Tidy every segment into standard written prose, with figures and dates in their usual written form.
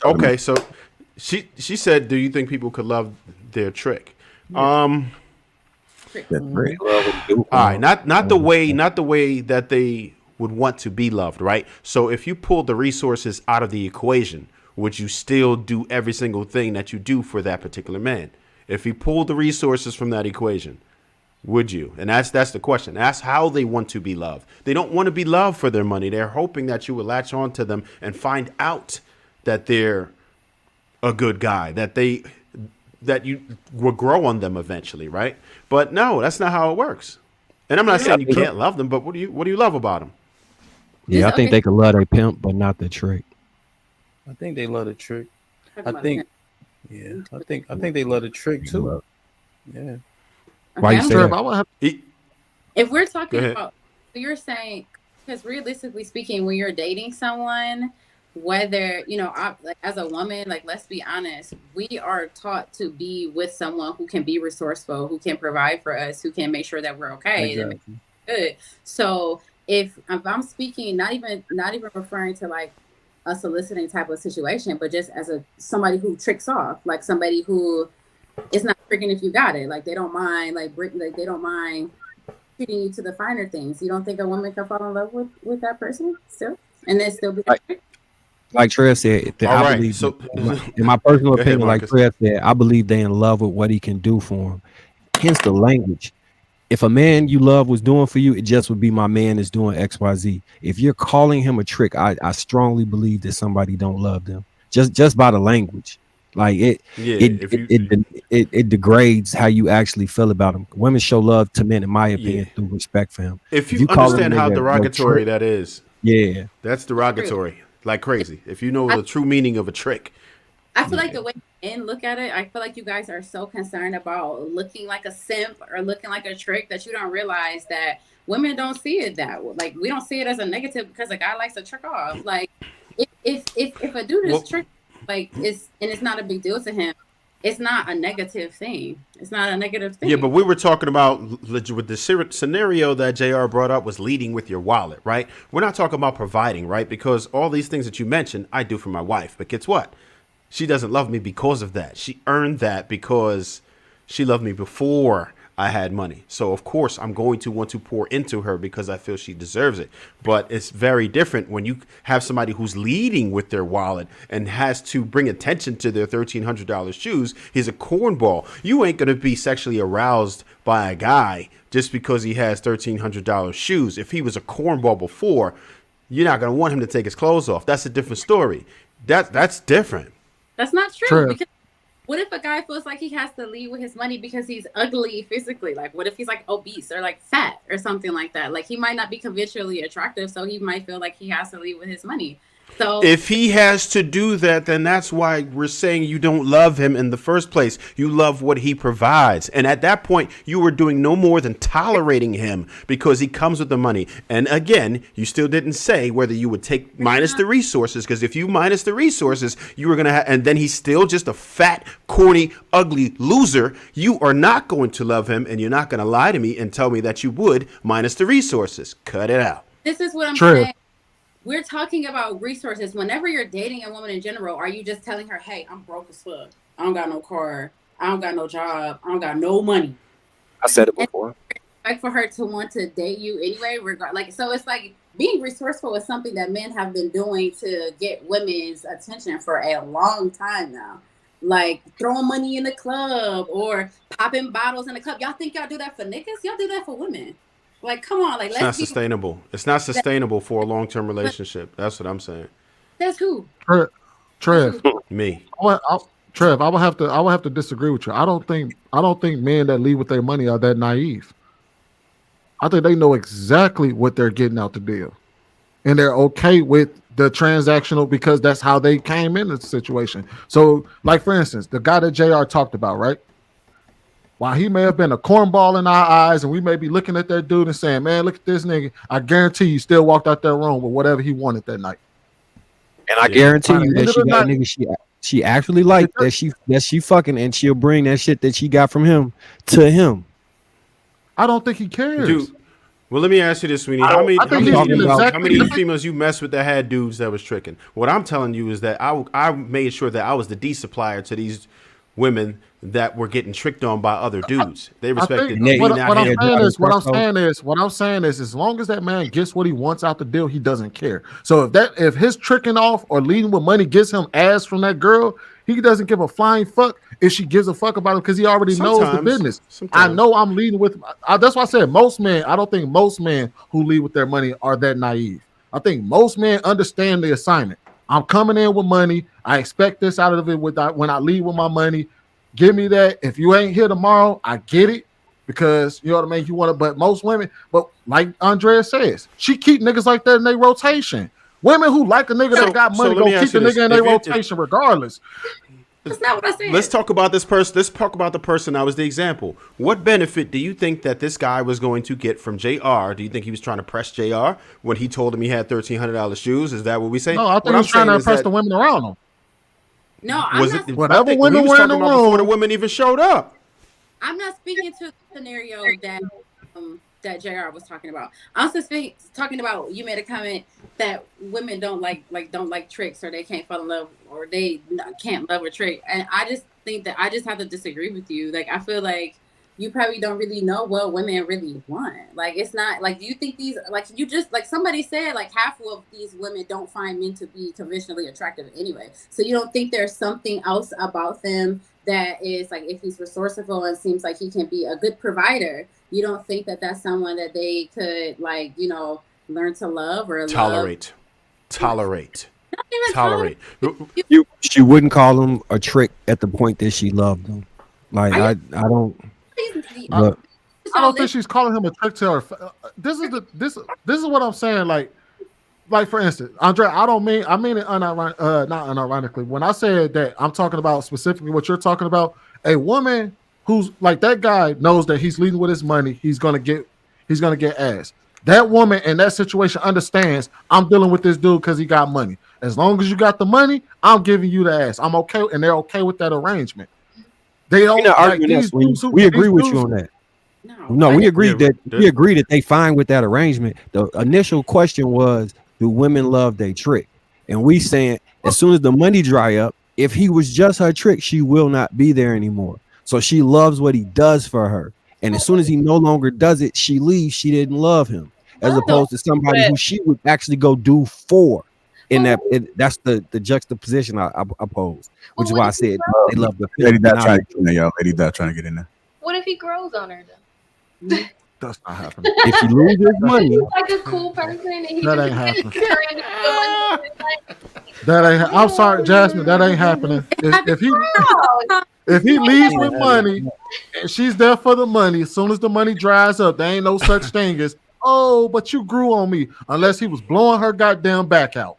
Okay, so she said, "Do you think people could love their trick?" Yeah. That pretty well would do All for right, 'em. not the way that they would want to be loved, right? So if you pull the resources out of the equation, would you still do every single thing that you do for that particular man? If you pull the resources from that equation, would you? And that's the question. That's how they want to be loved. They don't want to be loved for their money. They're hoping that you will latch on to them and find out that they're a good guy, that you will grow on them eventually, right? But no, that's not how it works. And I'm not saying you can't love them, but what do you love about them? Yeah, I think they could love their pimp, but not the trick. I think they love the trick. I think they love the trick too. Yeah. Why you say Trev, that? I would have If we're Go talking ahead. about, you're saying, because realistically speaking, when you're dating someone, whether, like, as a woman, like, let's be honest, we are taught to be with someone who can be resourceful, who can provide for us, who can make sure that we're okay, that makes Exactly. us good. So if I'm speaking, not even referring to like a soliciting type of situation, but just as somebody who tricks off, like somebody who is not tricking if you got it, like they don't mind, like they don't mind treating you to the finer things. You don't think a woman can fall in love with that person still, and then still be Like Trev said, All I right, believe, so in my personal Go ahead, opinion, like Marcus. Trev said, I believe they in love with what he can do for them. Hence the language. If a man you love was doing for you, it just would be my man is doing XYZ. If you're calling him a trick, I strongly believe that somebody don't love them. Just by the language. Like it Yeah, it if it, you it, it degrades how you actually feel about them. Women show love to men, in my opinion, yeah, through respect for him. if If you you call him a understand how nigga your derogatory trick, that is, yeah. that's true. derogatory like crazy. If you know I, the true meaning of a trick, I feel like yeah, the way men look at it, I feel like you guys are so concerned about looking like a simp or looking like a trick that you don't realize that women don't see it that way. Like, we don't see it as a negative because a guy likes to trick off. Like, if a dude is well, trick, like, it's not a big deal to him, it's not a negative thing. It's not a negative yeah. But thing. we were talking about with the scenario that Jr. brought up was leading with your wallet, right? We're not talking about providing, right? Because all these things that you mentioned, I do for my wife. But guess what? She doesn't love me because of that. She earned that because she loved me before I had money. So of course I'm going to want to pour into her because I feel she deserves it. But it's very different when you have somebody who's leading with their wallet and has to bring attention to their $1,300 shoes. He's a cornball. You ain't going to be sexually aroused by a guy just because he has $1,300 shoes. If he was a cornball before, you're not going to want him to take his clothes off. That's a different story. That's different. That's not true, Trev. because what if a guy feels like he has to lead with his money because he's ugly physically? Like, what if he's like obese or like fat or something like that? Like, he might not be conventionally attractive, so he might feel like he has to lead with his money. So If he has to do that, then that's why we're saying you don't love him in the first place. You love what he provides. And at that point, you were doing no more than tolerating him because he comes with the money. And again, you still didn't say whether you would take minus the resources, because if you minus the resources, you were going to have, and then he's still just a fat, corny, ugly loser. You are not going to love him, and you're not going to lie to me and tell me that you would minus the resources. Cut it out. this is what I'm Trev. saying. We're talking about resources. Whenever you're dating a woman in general, are you just telling her, hey, I'm broke as fuck, I don't got no car, I don't got no job, I don't got no money, I said it and before. like for her to want to date you anyway, like, so it's like being resourceful is something that men have been doing to get women's attention for a long time now. Like throwing money in the club or popping bottles in the club. Y'all think y'all do that for niggas? Y'all do that for women. Like, come on, like, It's not let's be. sustainable. It's not sustainable for a long-term relationship. That's what I'm saying. That's who. Trev, That's Trev, who. Me. Trev, I would have to disagree with you. I don't think men that lead with their money are that naive. I think they know exactly what they're getting out the deal, and they're okay with the transactional because that's how they came in the situation. So, like for instance, the guy that Jr. talked about, right? While he may have been a cornball in our eyes, and we may be looking at that dude and saying, "Man, look at this nigga," I guarantee you still walked out that room with whatever he wanted that night. And I Yeah. guarantee By the you end that of she the got night, niggas she actually liked that she fucking, and she'll bring that shit that she got from him to him. I don't think he cares. Dude, Well, let me ask you this, Sweeney. I think he's getting how exactly- many females you messed with that had dudes that was tricking? What I'm telling you is that I made sure that I was the D supplier to these women that were getting tricked on by other dudes. They respected me what not I'm him. saying is, as long as that man gets what he wants out the deal, he doesn't care. So if his tricking off or leading with money gets him ass from that girl, he doesn't give a flying fuck if she gives a fuck about it because he already knows the business. I know I'm leading with. That's why I said most men. I don't think most men who lead with their money are that naive. I think most men understand the assignment. I'm coming in with money. I expect this out of it when I leave with my money. Give me that. If you ain't here tomorrow, I get it because you know what I mean. You want to, but most women, but like Aundrea says, she keep niggas like that in their rotation. Women who like a nigga that got money gonna keep the nigga in their rotation regardless. That's not what I said. Let's talk about this person. Let's talk about the person that was the example. What benefit do you think that this guy was going to get from JR? Do you think he was trying to press JR when he told him he had $1,300 shoes? Is that what we say? No, I think he was trying to impress the women around him. No, I'm not. Whatever women were in the room before the women even showed up. I'm not speaking to the scenario that JR was talking about. I'm just talking about, you made a comment that women don't like tricks, or they can't fall in love, or they can't love a trick. And I just think that I just have to disagree with you. Like, I feel like you probably don't really know what women really want. Like, it's not like, do you think these, like, you just, like somebody said, like half of these women don't find men to be conventionally attractive anyway. So you don't think there's something else about them that is like, if he's resourceful and seems like he can be a good provider, you don't think that that's someone that they could, like, you know, learn to love or tolerate. She wouldn't call him a trick at the point that she loved him. Like, I don't. I don't think she's calling him a trick to her. This is what I'm saying. Like for instance, Aundrea, I mean it not unironically. When I said that, I'm talking about specifically what you're talking about. A woman who's like that guy knows that he's leading with his money. He's gonna get ass. That woman in that situation understands I'm dealing with this dude because he got money. As long as you got the money, I'm giving you the ass. I'm okay, and they're okay with that arrangement. They don't like these dudes. We agree with you on that. No, we agree that they fine with that arrangement. The initial question was, do women love their trick? And we saying as soon as the money dry up, if he was just her trick, she will not be there anymore. So she loves what he does for her. And as soon as he no longer does it, she leaves. She didn't love him, as opposed to somebody who she would actually go do for. In that's the juxtaposition I pose, which is why I said they love the lady that trying to get in there, y'all. Lady that trying to get in there. What if he grows on her though? That's not happening. If he loses money, he's like a cool person, and he that just ain't happening. Like, That ain't. I'm sorry, Jasmine. That ain't happening. If he leaves with money and she's there for the money, as soon as the money dries up, there ain't no such thing as, oh, but you grew on me, unless he was blowing her goddamn back out.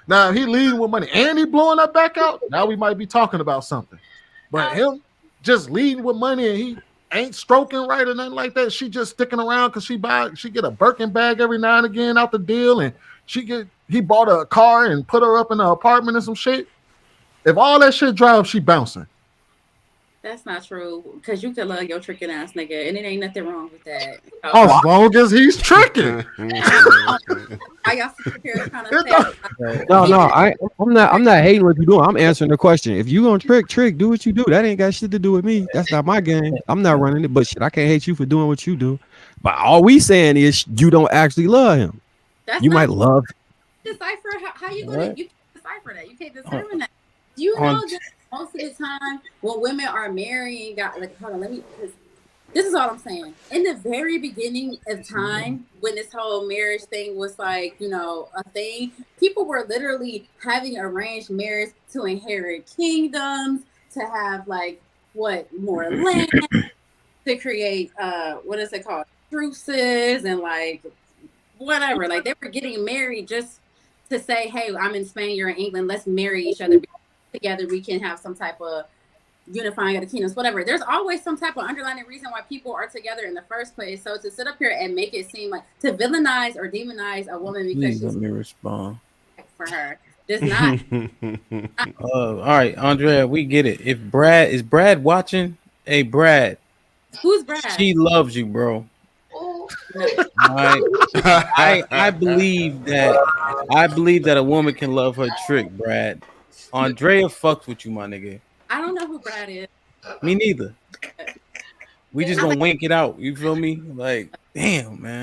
Now, if he leaving with money and he blowing her back out, now we might be talking about something. But him just leading with money and he ain't stroking right or nothing like that. She just sticking around because she get a Birkin bag every now and again out the deal, and he bought a car and put her up in an apartment and some shit. If all that shit drives, she bouncing. That's not true, because you could love your tricking ass nigga, and it ain't nothing wrong with that. As long as he's tricking. I'm not hating what you're doing. I'm answering the question. If you gonna trick, do what you do. That ain't got shit to do with me. That's not my game. I'm not running it, but shit, I can't hate you for doing what you do. But all we saying is you don't actually love him. You might love him. Decipher how you gonna you can't decipher that. You can't determine that. Do you know that most of the time when women are marrying, hold on, this is all I'm saying. In the very beginning of time, when this whole marriage thing was like, you know, a thing, people were literally having arranged marriage to inherit kingdoms, to have more land, to create what is it called? Truces and whatever. Like, they were getting married just to say, hey, I'm in Spain, you're in England, let's marry each other. Together we can have some type of unifying of the kingdoms, whatever. There's always some type of underlying reason why people are together in the first place. So to sit up here and make it seem like to villainize or demonize a woman because Please let me respond for her does not. All right, Aundrea, we get it. If is Brad watching? Hey, Brad. Who's Brad? She loves you, bro. I believe that a woman can love her trick, Brad. Aundrea fucks with you, my nigga. I don't know who Brad is. Me neither. We just gonna wink it out. You feel me? Like, damn, man.